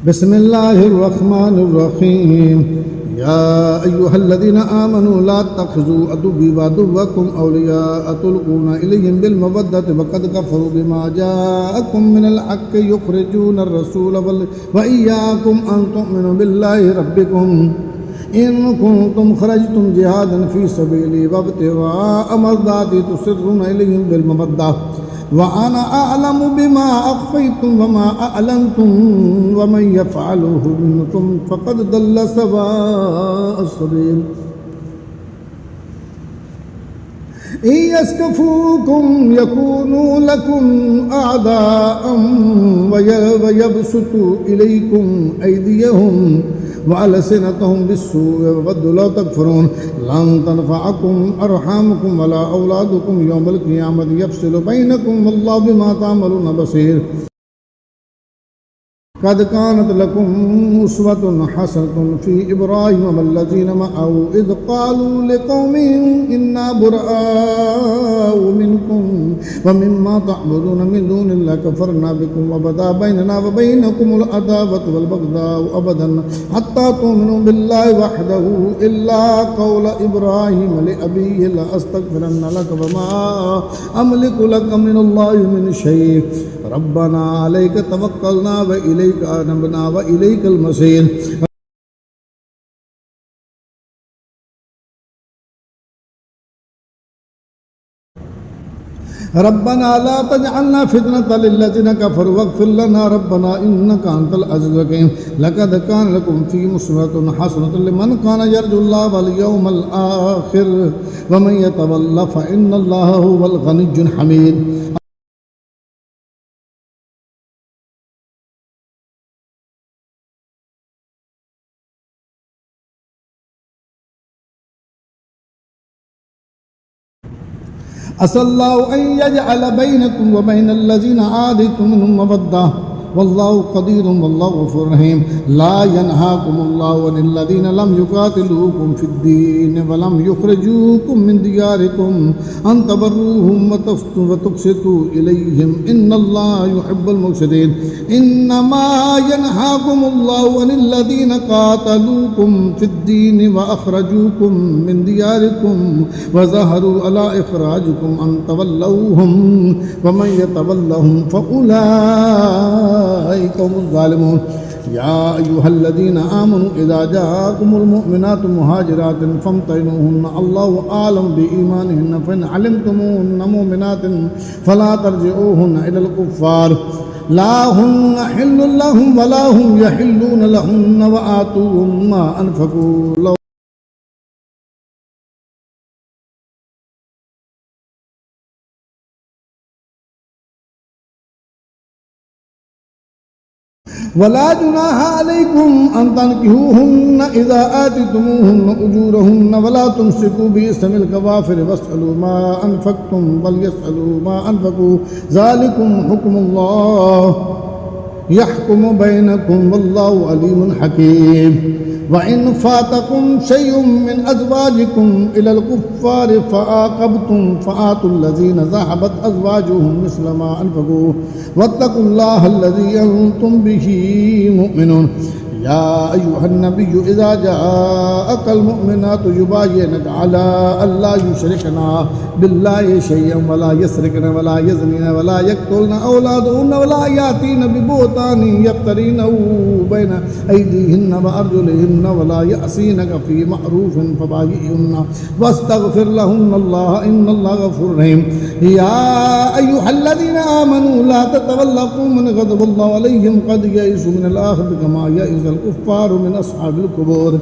बिस्मिल्लाहिर्रहमानिर्रहीम या अय्युहल्लज़ीना आमनू ला तत्खिज़ू अदुव्वी व अदुव्वकुम औलियाअ तुल्क़ूना इलैहिम बिलमवद्दति वक़द कफ़रू बिमा जाअकुम मिनल हक़्क़ि युख़रिजूना अर्रसूला व इय्याकुम अन तु'मिनू बिल्लाहि रब्बिकुम इन कुंतुम खरजतुम जिहादन फ़ी सबीली वब्तिग़ाअ मर्ज़ाती तुसिर्रूना इलैहिम बिलमवद्दह व अना अअलमु बिमा अख़फ़य्तुम व मा अअलनतुम व मन यफ़अलुहु मिनकुम फ़क़द दल्ल सवाअ अस्सबील इन यस्कफूकुम यकूनू लकुम अअदाअम व यबसुतू इलैकुम ऐदियहुम वअलसिनतहुम बिस्सूइ ववद्दू लौ तकफ़ुरून लन तनफ़अकुम अरहामुकुम वला औलादुकुम यौमल क़ियामति यफ़सिलु बैनकुम वल्लाहु बिमा तअमलून बसीर क़द कानत लकुम उस्वतुन हसनतुन फ़ी इब्राहीम वल्लज़ीना मअहू इज़ क़ालू लिक़ौमिहिम इन्ना बुरआउ मिनकुम व मिम्मा तअबुदून मिन दूनिल्लाहि कफ़रना बिकुम व बदा बैनना व बैनकुमुल अदावतु वल बग़दाउ अबदन हत्ता तु'मिनू बिल्लाहि वहदहू इल्ला क़ौला इब्राहीम लिअबीहि ला अस्तग़फ़िरन्ना लक व मा अमलिकु लक मिनल्लाहि मिन शै रब्बना अलैका तवक्कलना व इलैका अनबना व इलैकल मसीर रब्बना ला तजअलना फितनतल लिल्लज़ीना कफ़रू वग़फ़िर लना रब्बना इन्नका अंतल अज़ीज़ुल हकीम लक़द कान लकुम फ़ीहिम उस्वतुन हसनतुन लिमन कान यरजुल्लाह वल यौमल आख़िर व मन यतवल्ला फ़इन्नल्लाहा हुवल गनिय्युल हमीद असल्लाहु अन यजअल बैनकुम व बैनल्लज़ीना आदैतुम मिनहुम मवद्दह वल्लाहु क़दीरुम वल्लाहु गफ़ूरुर रहीम ला यनहाकुमुल्लाहु अनिल्लज़ीना लम युक़ातिलूकुम फ़िद्दीन व लम युख़रिजूकुम मिन दियारिकुम अन तबर्रूहुम व तुक़सितू इलैहिम इन्नल्लाहा युहिब्बुल मुक़सितीन इन्नमा यनहाकुमुल्लाहु अनिल्लज़ीना क़ातलूकुम फ़िद्दीन व अख़रजूकुम मिन दियारिकुम व ज़हरू अला इख़राजिकुम अन तवल्लौहुम व मन यतवल्लहुम फ़उलाइका हुमुज़ ज़ालिमून या अय्युहल्लज़ीना आमनू इज़ा जाअकुमुल मुअमिनातु मुहाजिरातिन फ़म्तहिनूहुन्ना अल्लाहु आलम बिईमानिहिन्ना फ़इन अलिमतुमूहुन्ना मुमिनातिन फ़ला तर्जिऊहुन्ना इलल कुफ़्फ़ार ला हुन्ना हिल्लुन लहुम वला हुम यहिल्लून लहुन्ना व आतूहुम मा अनफ़क़ू वला जुनाहा अलैकुम अन तनकिहूहुन्ना इज़ा आतितुमूहुन्ना उजूरहुन्ना वला तुमसिकू बिइस्मिल कवाफ़िर वस्अलू मा अनफ़क़्तुम वल यसअलू मा अनफ़क़ू ज़ालिकुम हुक्मुल्लाह यहकुमु बैनकुम वल्लाहु अलीमुन हकीम व इन फ़ातकुम शय्उम मिन अज़वाजिकुम इलल कुफ़्फ़ारि फ़आक़बतुम फ़आतुल्लज़ीना ज़हबत अज़वाजुहुम मिस्ल मा अनफ़क़ू वत्तक़ुल्लाहा अल्लज़ी अंतुम बिही मुमिनून या अय्युहन नबिय्यु इज़ा जाअकल मुमिनातु युबाय्यिनका अला अल्ला युशरिकना बिल्लाहि शय्अन वला यसरिकना वला यज़नीना वला यक़्तुलना औलादहुन्ना वला यातीना बिबुहतानि यफ्तरीनहु बैना अयदीहिन्ना व अर्जुलिहिन्ना वला यअसीनका फ़ी मअरूफ़िन फ़बाय्यिहुन्ना वस्तग़फ़िर लहुन्ना अल्लाह इन्नल्लाहा गफ़ूरुर रहीम या अय्युहल्लज़ीना आमनू ला ततवल्लऊ क़ौमन ग़ज़िबल्लाहु अलैहिम क़द यइसू मिनल आख़िरति कमा यइसल कुफ़्फ़ारु मिन अस्हाबिल क़ुबूर।